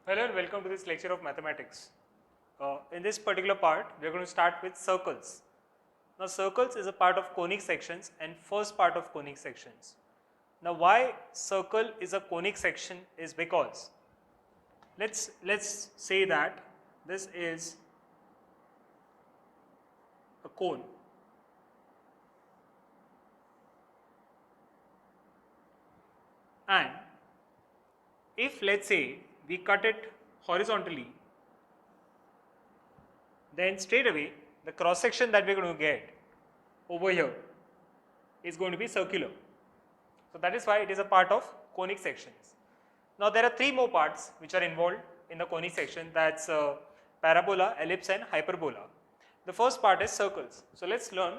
Hello and welcome to this lecture of mathematics. In this particular part, we are going to start with circles. Now, circles is a part of conic sections and first part of conic sections. Now, why circle is a conic section is because let's say that this is a cone, and if let's say we cut it horizontally, then straight away the cross section that we are going to get over here is going to be circular. So that is why it is a part of conic sections. Now there are three more parts which are involved in the conic section, that's parabola, ellipse and hyperbola. The first part is circles. So let's learn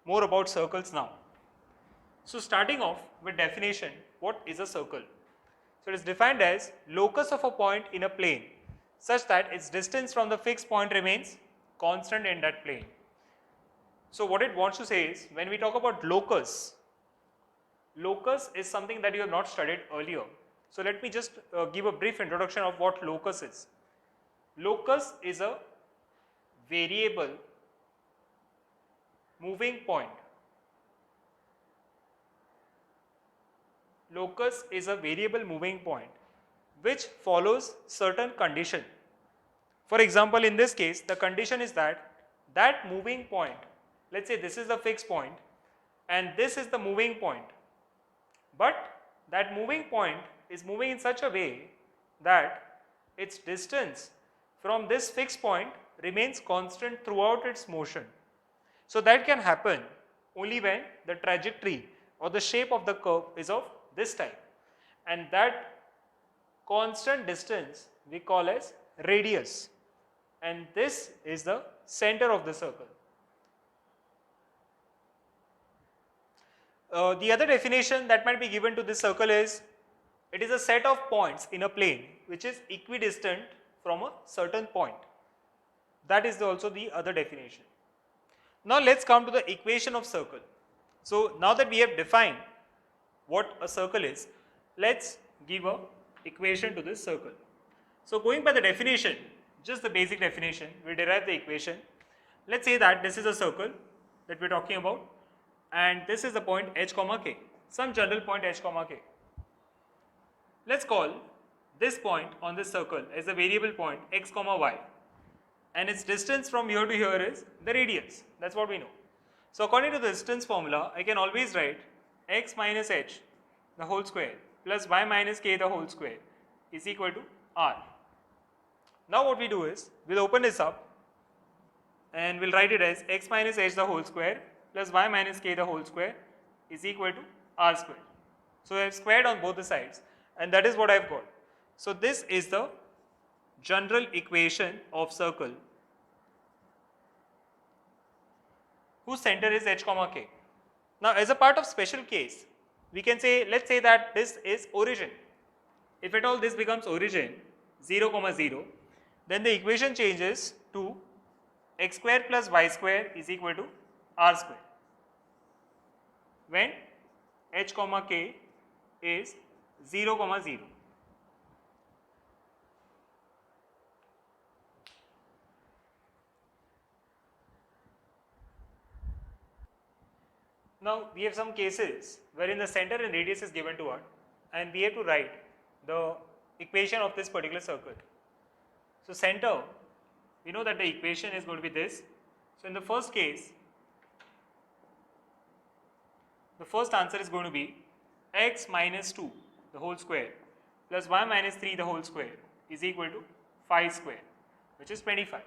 more about circles now. So starting off with definition, what is a circle? So it is defined as locus of a point in a plane such that its distance from the fixed point remains constant in that plane. So what it wants to say is, when we talk about locus, locus is something that you have not studied earlier. So let me just give a brief introduction of what locus is. Locus is a variable moving point. Locus is a variable moving point which follows certain condition. For example, in this case, the condition is that moving point, let's say this is the fixed point and this is the moving point, but that moving point is moving in such a way that its distance from this fixed point remains constant throughout its motion. So that can happen only when the trajectory or the shape of the curve is of this type, and that constant distance we call as radius, and this is the center of the circle. The other definition that might be given to this circle is, it is a set of points in a plane which is equidistant from a certain point. That is also the other definition. Now let's come to the equation of circle. So now that we have defined what a circle is, let's give a equation to this circle. So going by the definition, just the basic definition, we derive the equation. Let's say that this is a circle that we are talking about, and this is the point h comma k, some general point h comma k. Let's call this point on this circle as a variable point x comma y, and its distance from here to here is the radius. That's what we know. So according to the distance formula, I can always write x minus h the whole square plus y minus k the whole square is equal to r. Now what we do is, we'll open this up and we'll write it as x minus h the whole square plus y minus k the whole square is equal to r square. So I have squared on both the sides, and that is what I have got. So this is the general equation of circle whose center is h comma k. Now as a part of special case, we can say, let's say that this is origin. If at all this becomes origin 0 comma 0, then the equation changes to x square plus y square is equal to r square when h comma k is 0 comma 0. Now we have some cases wherein the center and radius is given to us, and we have to write the equation of this particular circle. So center, we know that the equation is going to be this. So in the first case, the first answer is going to be x minus 2 the whole square plus y minus 3 the whole square is equal to 5 square, which is 25.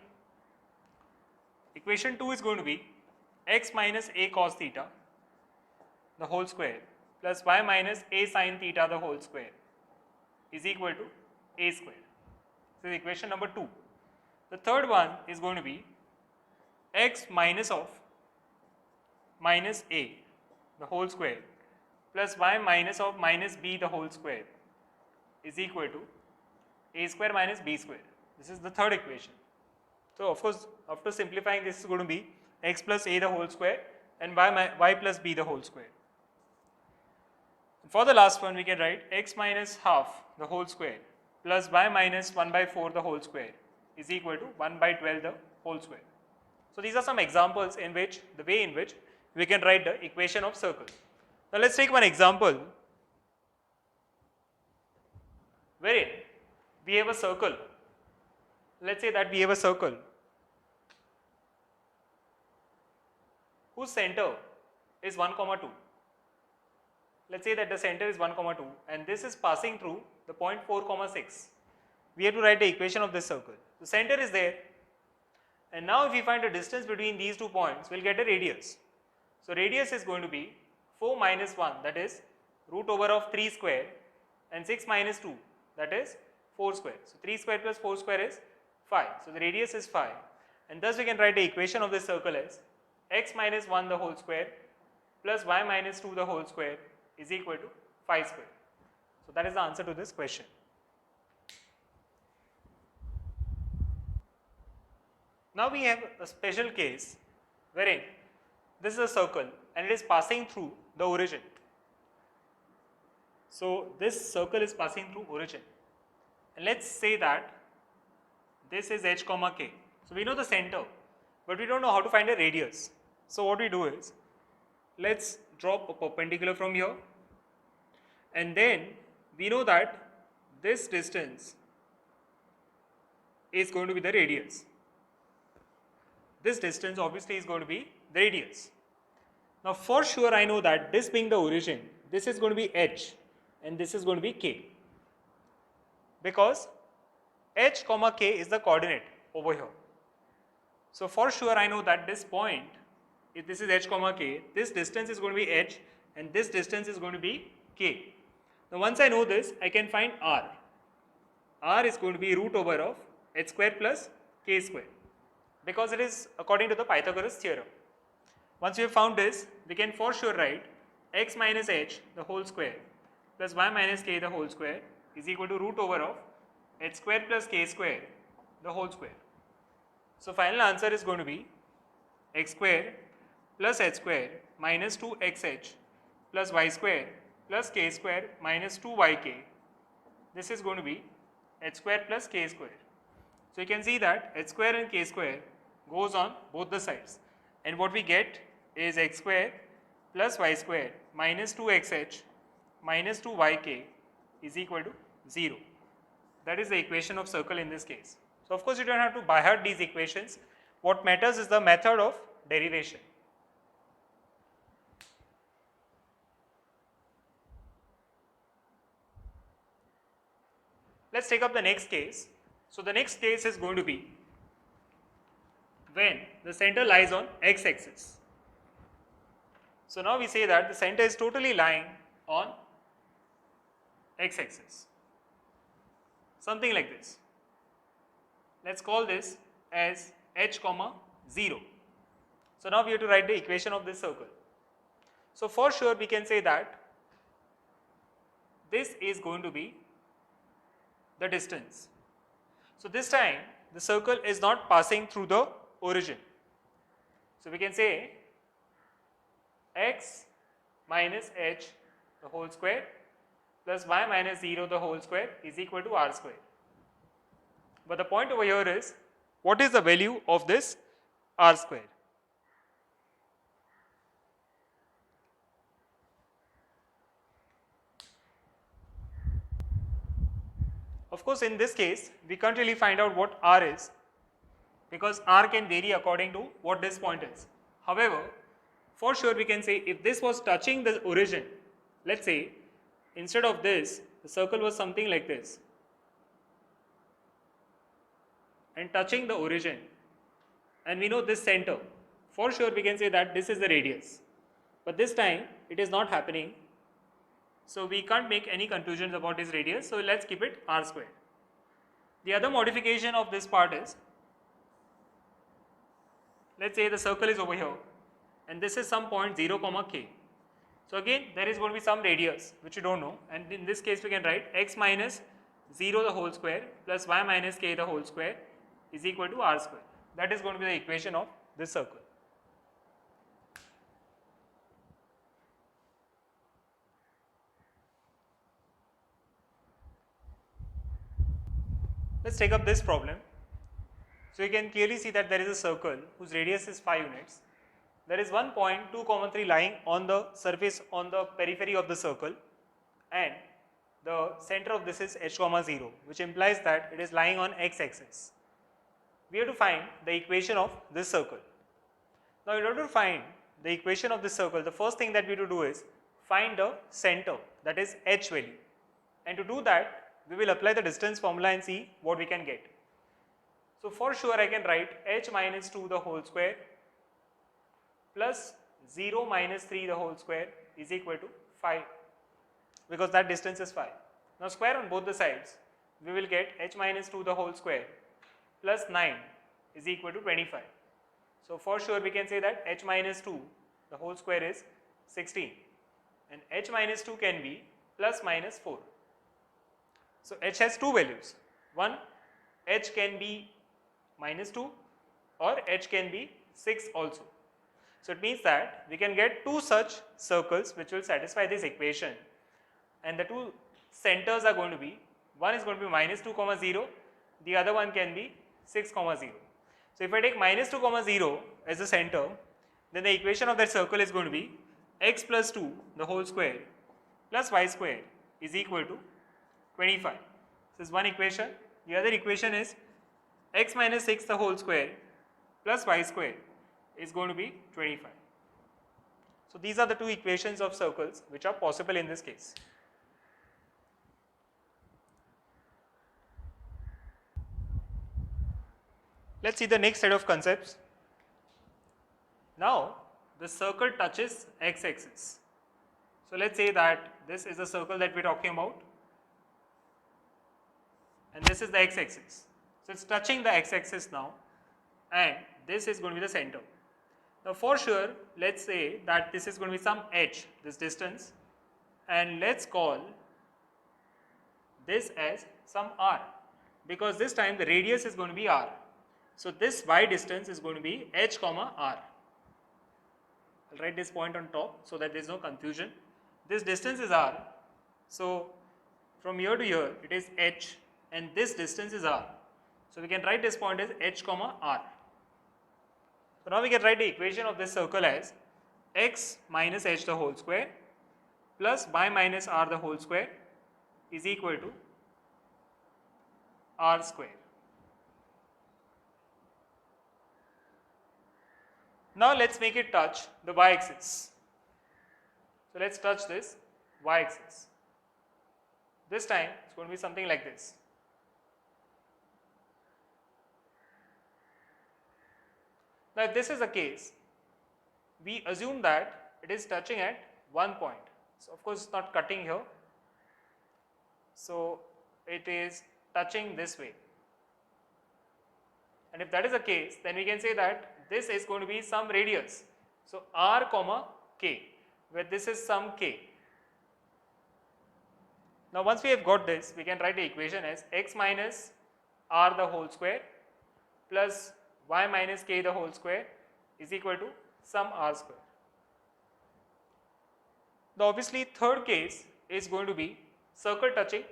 Equation 2 is going to be x minus a cos theta the whole square plus y minus a sin theta the whole square is equal to a square. So equation number 2. The third one is going to be x minus of minus a the whole square plus y minus of minus b the whole square is equal to a square minus b square. This is the third equation. So of course, after simplifying, this is going to be x plus a the whole square and y plus b the whole square. For the last one, we can write x minus half the whole square plus y minus 1 by 4 the whole square is equal to 1 by 12 the whole square. So these are some examples in which the way in which we can write the equation of circle. Now let's take one example wherein we have a circle. Let's say that we have a circle whose center is 1 comma 2. Let's say that the center is 1 comma 2 and this is passing through the point 4 comma 6. We have to write the equation of this circle. The center is there, and now if we find the distance between these 2 points, we'll get a radius. So radius is going to be 4 minus 1, that is root over of 3 square, and 6 minus 2, that is 4 square. So 3 square plus 4 square is 5. So the radius is 5, and thus we can write the equation of this circle as x minus 1 the whole square plus y minus 2 the whole square is equal to 5 square. So that is the answer to this question. Now we have a special case wherein this is a circle and it is passing through the origin. So this circle is passing through origin, and let's say that this is h comma k. So we know the center, but we don't know how to find a radius. So what we do is, let's drop a perpendicular from here, and then we know that this distance is going to be the radius. This distance obviously is going to be the radius. Now for sure I know that this being the origin, this is going to be h and this is going to be k, because h comma k is the coordinate over here. So for sure I know that this point, if this is h comma k, this distance is going to be h and this distance is going to be k. Now once I know this, I can find r. R is going to be root over of h square plus k square, because it is according to the Pythagoras theorem. Once we have found this, we can for sure write x minus h the whole square plus y minus k the whole square is equal to root over of h square plus k square the whole square. So final answer is going to be x square plus h square minus 2xh plus y square plus k square minus 2yk. This is going to be h square plus k square. So you can see that h square and k square goes on both the sides, and what we get is x square plus y square minus 2xh minus 2yk is equal to 0. That is the equation of circle in this case. So of course you don't have to by heart these equations. What matters is the method of derivation. Let's take up the next case. So the next case is going to be when the center lies on x-axis. So now we say that the center is totally lying on x-axis. Something like this. Let's call this as h comma 0. So now we have to write the equation of this circle. So for sure we can say that this is going to be the distance. So this time the circle is not passing through the origin. So we can say x minus h the whole square plus y minus 0 the whole square is equal to r square. But the point over here is, what is the value of this r square? Of course in this case we can't really find out what r is, because r can vary according to what this point is. However, for sure we can say if this was touching the origin, let's say instead of this the circle was something like this and touching the origin, and we know this center, for sure we can say that this is the radius. But this time it is not happening, so we can't make any conclusions about this radius, so let's keep it r square. The other modification of this part is, let's say the circle is over here and this is some point 0 comma k. So again there is going to be some radius which you don't know, and in this case we can write x minus 0 the whole square plus y minus k the whole square is equal to r square. That is going to be the equation of this circle. Let's take up this problem. So you can clearly see that there is a circle whose radius is 5 units. There is one point 2, 3 lying on the surface on the periphery of the circle, and the center of this is h, 0, which implies that it is lying on x-axis. We have to find the equation of this circle. Now in order to find the equation of this circle, the first thing that we have to do is find the center, that is h value. And to do that, we will apply the distance formula and see what we can get. So for sure I can write h minus 2 the whole square plus 0 minus 3 the whole square is equal to 5, because that distance is 5. Now square on both the sides, we will get h minus 2 the whole square plus 9 is equal to 25. So for sure we can say that h minus 2 the whole square is 16, and h minus 2 can be plus minus 4. So h has two values. One, h can be minus 2 or h can be 6 also. So it means that we can get two such circles which will satisfy this equation, and the two centers are going to be, one is going to be minus 2, 0, the other one can be 6, 0. So if I take minus 2, 0 as the center, then the equation of that circle is going to be x plus 2 the whole square plus y square is equal to 25. This is one equation. The other equation is x minus 6 the whole square plus y square is going to be 25. So these are the two equations of circles which are possible in this case. Let's see the next set of concepts. Now the circle touches x-axis. So let's say that this is the circle that we are talking about, and this is the x-axis. So it's touching the x-axis now, and this is going to be the center. Now for sure, let's say that this is going to be some h, this distance, and let's call this as some r, because this time the radius is going to be r. So this y distance is going to be h, r. I'll write this point on top so that there is no confusion. This distance is r. So from here to here it is h, and this distance is r. So we can write this point as h, r. So now we can write the equation of this circle as x minus h the whole square plus y minus r the whole square is equal to r square. Now let's make it touch the y-axis. So let's touch this y-axis. This time it's going to be something like this. Now if this is the case, we assume that it is touching at one point. So of course it's not cutting here. So it is touching this way. And if that is the case, then we can say that this is going to be some radius. So r, k, where this is some k. Now once we have got this, we can write the equation as x minus r the whole square plus y minus k the whole square is equal to some r square. The obviously third case is going to be circle touching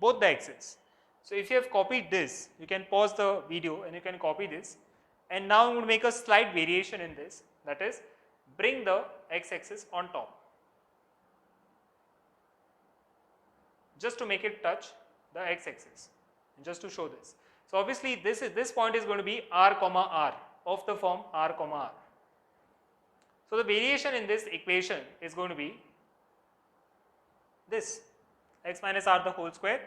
both the axes. So if you have copied this, you can pause the video and you can copy this, and now I'm going to make a slight variation in this, that is bring the x-axis on top, just to make it touch the x-axis and just to show this. So obviously this point is going to be r, r of the form r, r. So the variation in this equation is going to be this x minus r the whole square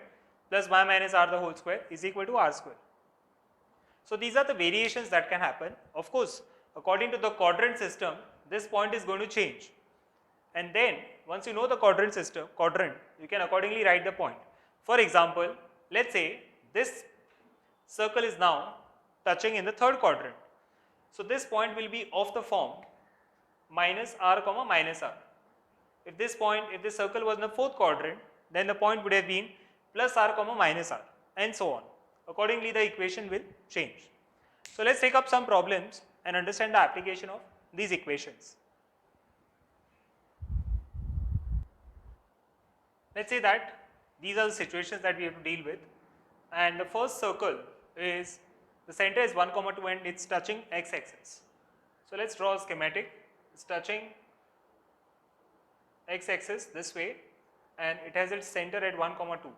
plus y minus r the whole square is equal to r square. So these are the variations that can happen. Of course, according to the quadrant system, this point is going to change, and then once you know the quadrant, you can accordingly write the point. For example, let's say this circle is now touching in the third quadrant. So this point will be of the form minus r, minus r. If this circle was in the fourth quadrant, then the point would have been plus r, minus r, and so on. Accordingly, the equation will change. So let's take up some problems and understand the application of these equations. Let's say that these are the situations that we have to deal with. and the first circle is the center is 1 comma 2 and it's touching x axis. So let's draw a schematic. It's touching x axis this way and it has its center at 1 comma 2.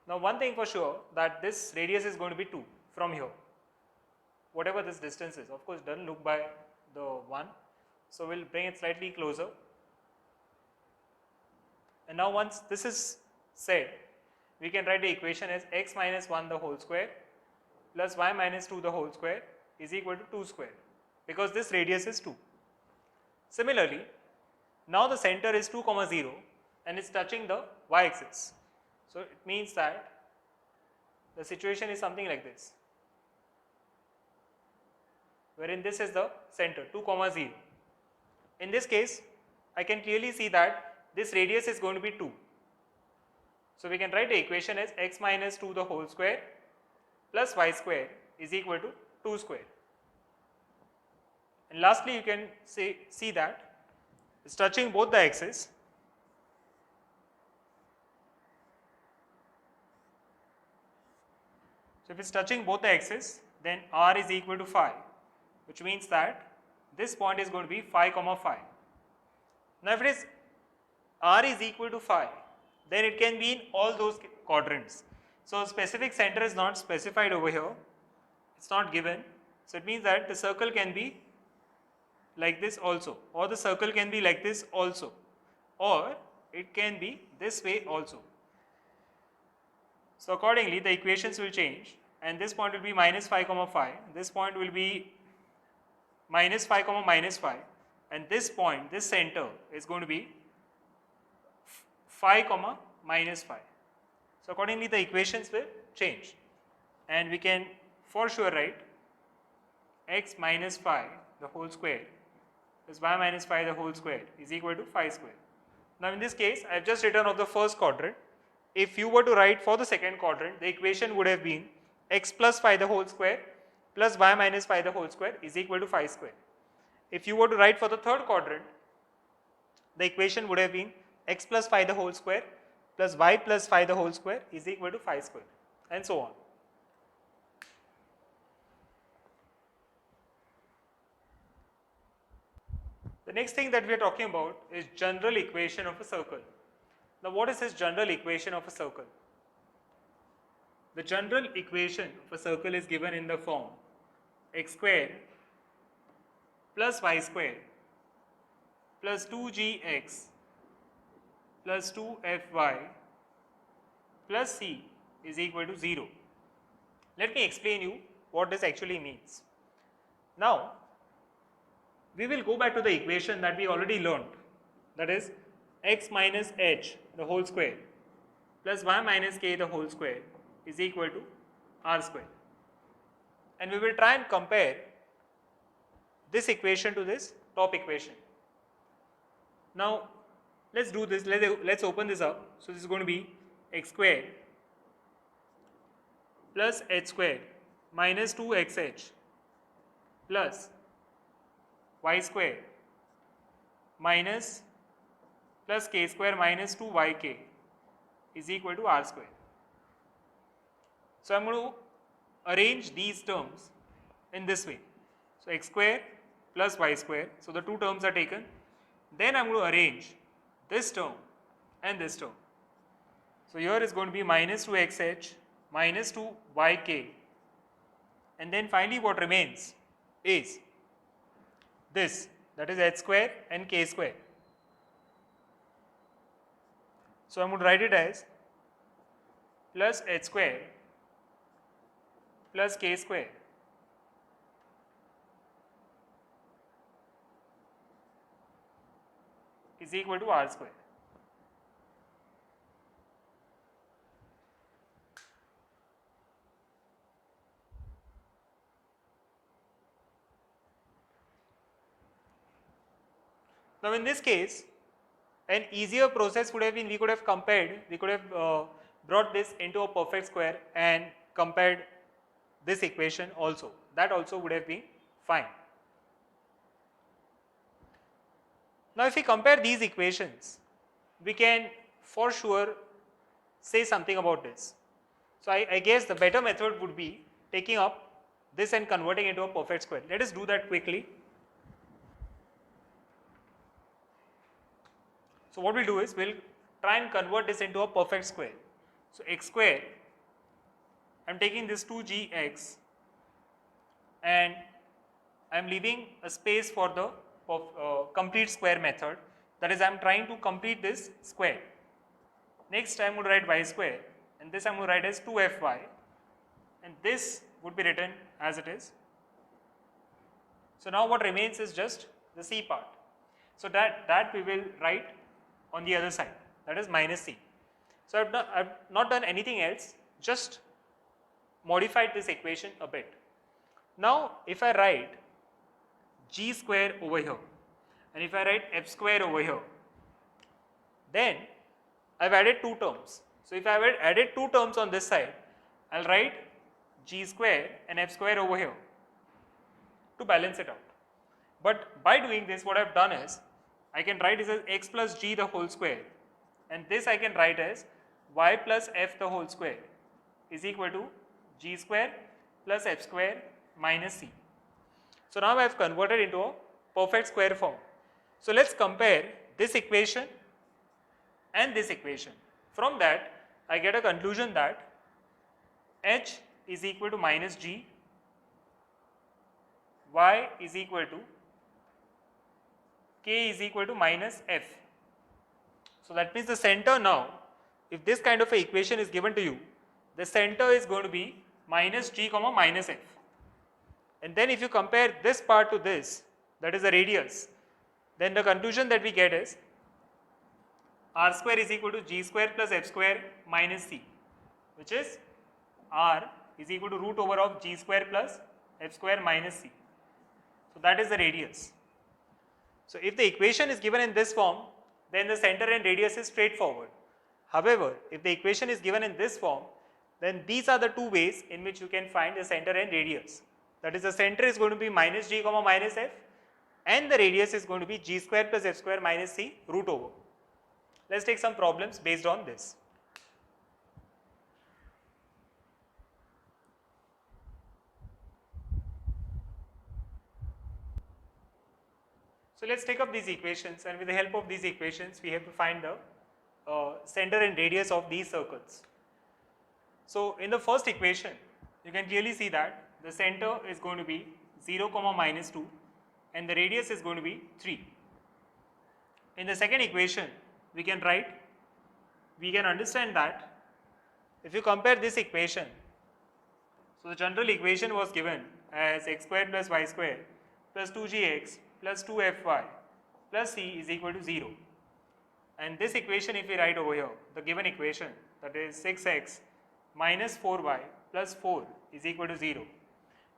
Now one thing for sure, that this radius is going to be 2 from here, whatever this distance is. Of course doesn't look by the 1, so we'll bring it slightly closer. And now once this is said, we can write the equation as x minus 1 the whole square plus y minus 2 the whole square is equal to 2 square, because this radius is 2. Similarly, now the center is 2 comma 0 and it's touching the y axis. So it means that the situation is something like this, wherein this is the center 2 comma 0. In this case, I can clearly see that this radius is going to be 2. So we can write the equation as x minus 2 the whole square plus y square is equal to 2 square. And lastly, you can see that it's touching both the axes. So if it's touching both the axes, then r is equal to 5, which means that this point is going to be 5 comma 5. Now if it is r is equal to 5, then it can be in all those quadrants. So specific center is not specified over here, it's not given. So it means that the circle can be like this also, or the circle can be like this also, or it can be this way also. So accordingly the equations will change, and this point will be minus 5 comma 5, this point will be minus 5 comma minus 5, and this point, this center is going to be 5 comma minus 5. So accordingly the equations will change, and we can for sure write x minus 5 the whole square plus y minus 5 the whole square is equal to 5 square. Now in this case I have just written of the first quadrant. If you were to write for the second quadrant, the equation would have been x plus 5 the whole square plus y minus 5 the whole square is equal to 5 square. If you were to write for the third quadrant, the equation would have been x plus 5 the whole square plus y plus 5 the whole square is equal to 5 square, and so on. The next thing that we are talking about is general equation of a circle. Now what is this general equation of a circle? The general equation of a circle is given in the form x square plus y square plus 2gx plus 2fy plus c is equal to 0. Let me explain you what this actually means. Now we will go back to the equation that we already learned, that is x minus h the whole square plus y minus k the whole square is equal to r square, and we will try and compare this equation to this top equation. Now let's do this, let's open this up. So this is going to be x square plus h square minus 2xh plus y square minus plus k square minus 2yk is equal to r square. So I am going to arrange these terms in this way. So x square plus y square, so the two terms are taken. Then I am going to arrange this term and this term. So here is going to be minus 2xh minus 2yk, and then finally what remains is this, that is h square and k square. So I am going to write it as plus h square plus k square is equal to r square. Now in this case, an easier process would have been, we could have compared, we could have brought this into a perfect square and compared this equation also. That also would have been fine. Now if we compare these equations, we can for sure say something about this. So I guess the better method would be taking up this and converting into a perfect square. Let us do that quickly. So what we'll do is we'll try and convert this into a perfect square. So x square, I'm taking this 2gx and I'm leaving a space for the complete square method. That is, I'm trying to complete this square. Next I'm going to write y square, and this I'm going to write as 2fy, and this would be written as it is. So now what remains is just the c part. So that we will write on the other side, that is minus c. So I've not done anything else, just modified this equation a bit. Now if I write g square over here and if I write f square over here, then I've added two terms. So if I have added two terms on this side, I'll write g square and f square over here to balance it out. But by doing this, what I've done is I can write this as x plus g the whole square, and this I can write as y plus f the whole square is equal to g square plus f square minus c. So now I have converted into a perfect square form. So let's compare this equation and this equation. From that I get a conclusion that h is equal to minus g, y is equal to k is equal to minus f. So that means the center now, if this kind of a equation is given to you, the center is going to be minus g comma minus f. And then if you compare this part to this, that is the radius, then the conclusion that we get is r square is equal to g square plus f square minus c, which is r is equal to root over of g square plus f square minus c. So that is the radius. So if the equation is given in this form, then the center and radius is straightforward. However, if the equation is given in this form, then these are the two ways in which you can find the center and radius. That is, the center is going to be minus g comma minus f, and the radius is going to be g square plus f square minus c root over. Let's take some problems based on this. So let's take up these equations, and with the help of these equations we have to find the center and radius of these circles. So in the first equation you can clearly see that the center is going to be 0 comma minus 2 and the radius is going to be 3. In the second equation we can understand that if you compare this equation, so the general equation was given as x square plus y square plus 2gx plus 2fy plus c is equal to 0. And this equation, if we write over here, the given equation, that is 6x minus 4y plus 4 is equal to 0,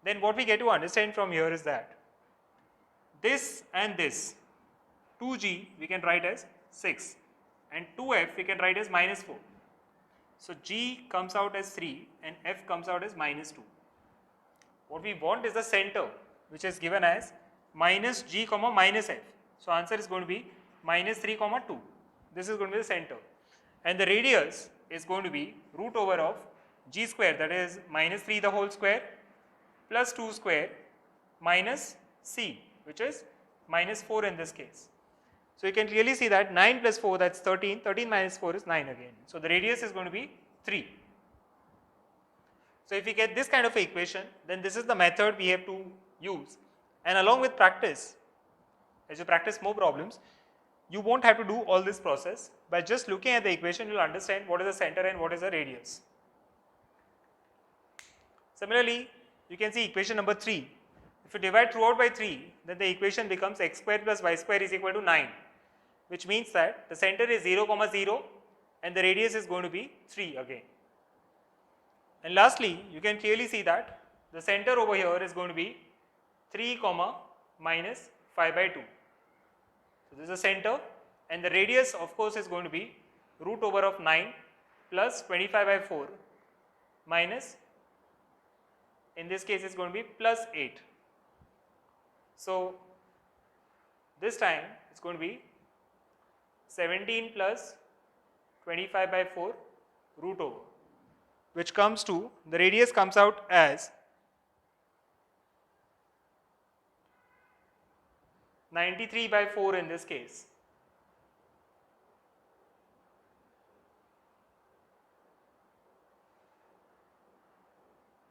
then what we get to understand from here is that this and this, 2g we can write as 6 and 2f we can write as minus 4. So g comes out as 3 and f comes out as minus 2. What we want is the center, which is given as minus g comma minus f. So answer is going to be minus 3 comma 2. This is going to be the center, and the radius is going to be root over of g square, that is minus 3 the whole square plus 2 square minus c, which is minus 4 in this case. So you can clearly see that 9 plus 4, that's 13, 13 minus 4 is 9 again. So the radius is going to be 3. So if we get this kind of equation, then this is the method we have to use, and along with practice, as you practice more problems, you won't have to do all this process. By just looking at the equation, you will understand what is the center and what is the radius. Similarly, you can see equation number 3. If you divide throughout by 3, then the equation becomes x square plus y square is equal to 9, which means that the center is 0 comma 0 and the radius is going to be 3 again. And lastly, you can clearly see that the center over here is going to be 3 comma minus 5 by 2. So this is the center, and the radius of course is going to be root over of 9 plus 25 by 4 minus, in this case it's going to be plus 8. So this time it's going to be 17 plus 25 by 4 root over. which comes to, the radius comes out as 93 by 4 in this case.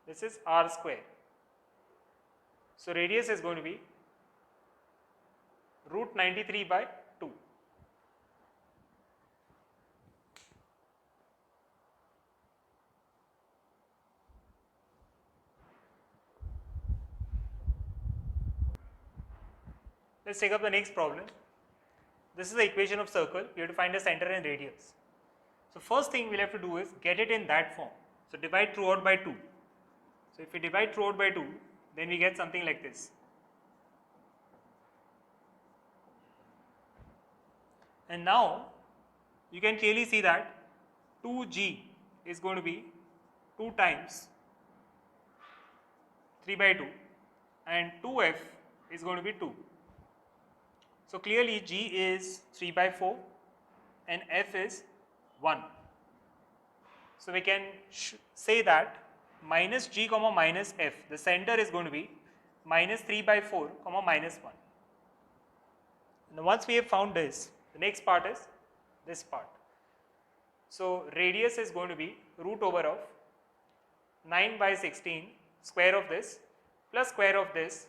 This is r square. So radius is going to be root 93 by 2. Let's take up the next problem. This is the equation of circle. We have to find the center and radius. So first thing we'll have to do is get it in that form. So divide throughout by 2. So if we divide throughout by 2, then we get something like this. And now you can clearly see that 2g is going to be 2 times 3 by 2 and 2f is going to be 2. So clearly g is 3 by 4 and f is 1. So we can say that minus g comma minus f, the center is going to be minus 3 by 4 comma minus 1. And once we have found this, the next part is this part. So radius is going to be root over of 9 by 16 square of this plus square of this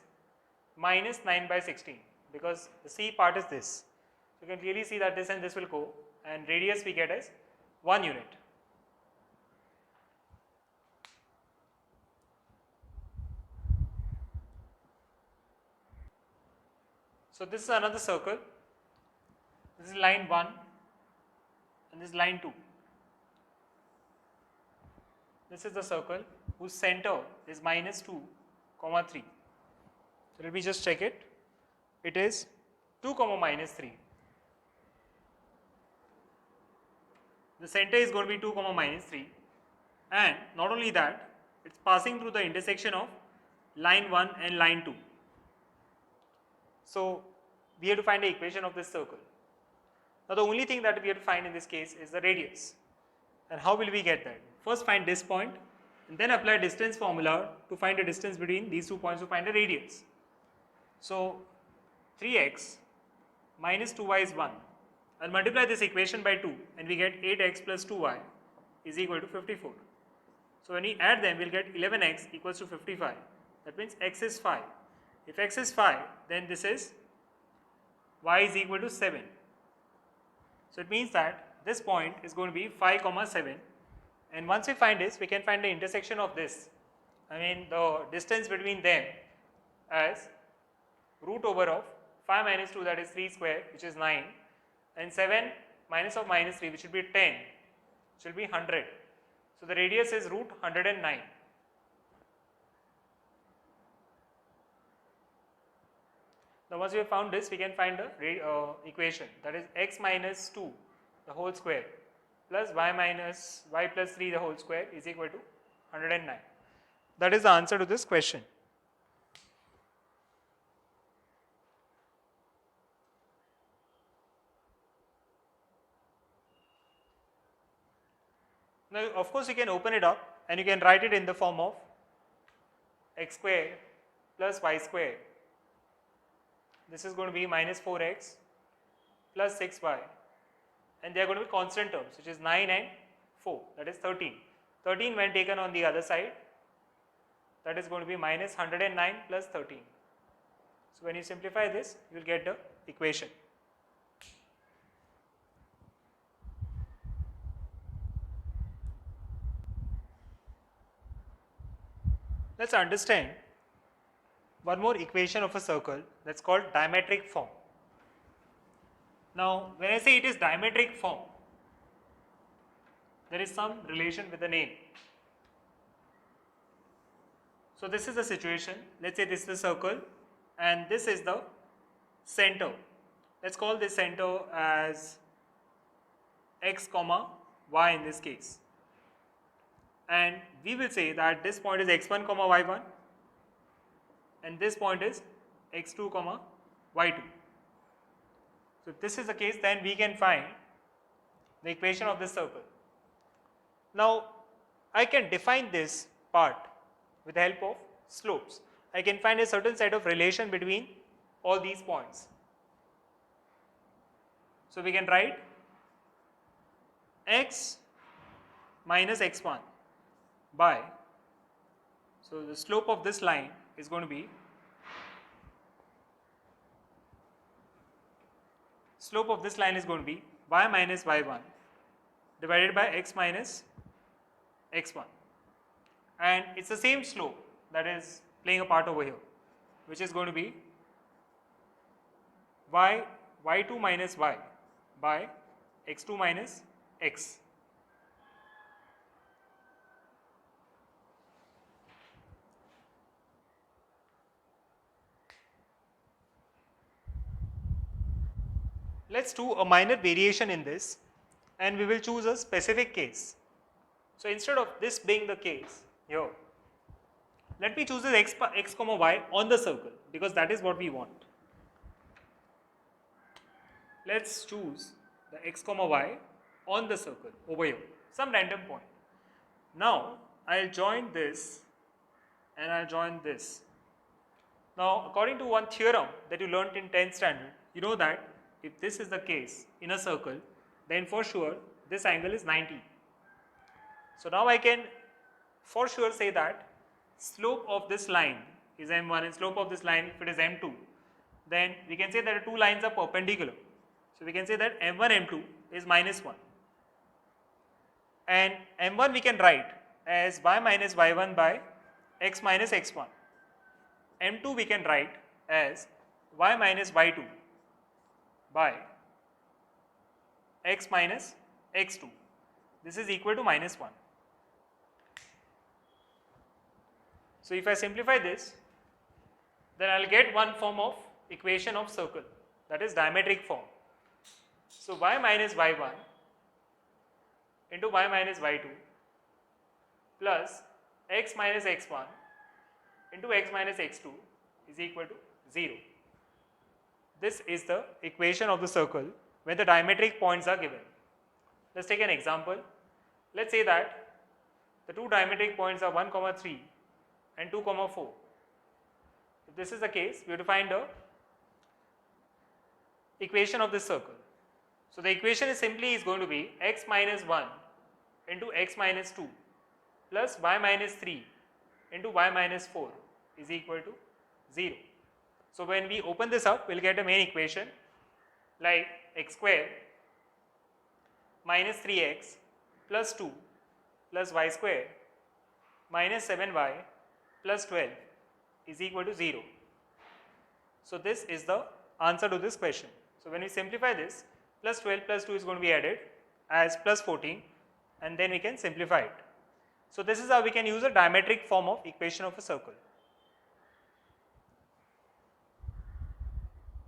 minus 9 by 16, because the c part is this. So you can clearly see that this and this will go, and radius we get as 1 unit. So this is another circle. This is line 1 and this is line 2. This is the circle whose center is minus 2 comma 3. So let me just check it. It is 2 comma minus 3. The center is going to be 2 comma minus 3, and not only that, it's passing through the intersection of line 1 and line 2. So we have to find the equation of this circle. Now the only thing that we have to find in this case is the radius. And how will we get that? First find this point and then apply distance formula to find the distance between these 2 points to find the radius. So 3x minus 2y is 1. I'll multiply this equation by 2 and we get 8x plus 2y is equal to 54. So when we add them, we'll get 11x equals to 55. That means x is 5. If x is 5, then this is y is equal to 7. So it means that this point is going to be 5 comma 7, and once we find this, we can find the intersection of this. I mean the distance between them as root over of 5 minus 2, that is 3 square, which is 9, and 7 minus of minus 3, which will be 10, which will be 100. So the radius is root 109. Now once we have found this, we can find the equation, that is x minus 2 the whole square plus y plus 3 the whole square is equal to 109. That is the answer to this question. Now of course you can open it up and you can write it in the form of x square plus y square. This is going to be minus 4x plus 6y, and they are going to be constant terms, which is 9 and 4, that is 13. 13 when taken on the other side, that is going to be minus 109 plus 13. So when you simplify this, you will get the equation. Let's understand one more equation of a circle, that's called diametric form. Now when I say it is diametric form, there is some relation with the name. So this is the situation. Let's say this is the circle and this is the center. Let's call this center as x comma y in this case, and we will say that this point is x1 comma y1 and this point is x2 comma y2. So if this is the case, then we can find the equation of this circle. Now I can define this part with the help of slopes. I can find a certain set of relation between all these points. So we can write x minus x1 by, so the slope of this line is going to be, slope of this line is going to be y minus y1 divided by x minus x1, and it's the same slope that is playing a part over here, which is going to be y2 minus y by x2 minus x. Let's do a minor variation in this, and we will choose a specific case. So instead of this being the case here, let me choose this x comma y on the circle, because that is what we want. Let's choose the x comma y on the circle over here, some random point. Now I'll join this and I'll join this. Now according to one theorem that you learnt in 10th standard, you know that if this is the case in a circle, then for sure this angle is 90. So now I can for sure say that slope of this line is m1 and slope of this line, if it is m2, then we can say that the two lines are perpendicular. So we can say that m1 m2 is minus 1, and m1 we can write as y minus y1 by x minus x1. m2 we can write as y minus y2 by x minus x2. This is equal to minus 1. So if I simplify this, then I will get one form of equation of circle, that is diametric form. So y minus y1 into y minus y2 plus x minus x1 into x minus x2 is equal to 0. This is the equation of the circle when the diametric points are given. Let's take an example. Let's say that the two diametric points are 1, 3 and 2, 4. If this is the case, we have to find the equation of this circle. So the equation is simply going to be x minus 1 into x minus 2 plus y minus 3 into y minus 4 is equal to 0. So when we open this up, we will get a main equation like x square minus 3x plus 2 plus y square minus 7y plus 12 is equal to 0. So this is the answer to this question. So when we simplify this, plus 12 plus 2 is going to be added as plus 14, and then we can simplify it. So this is how we can use a diametric form of equation of a circle.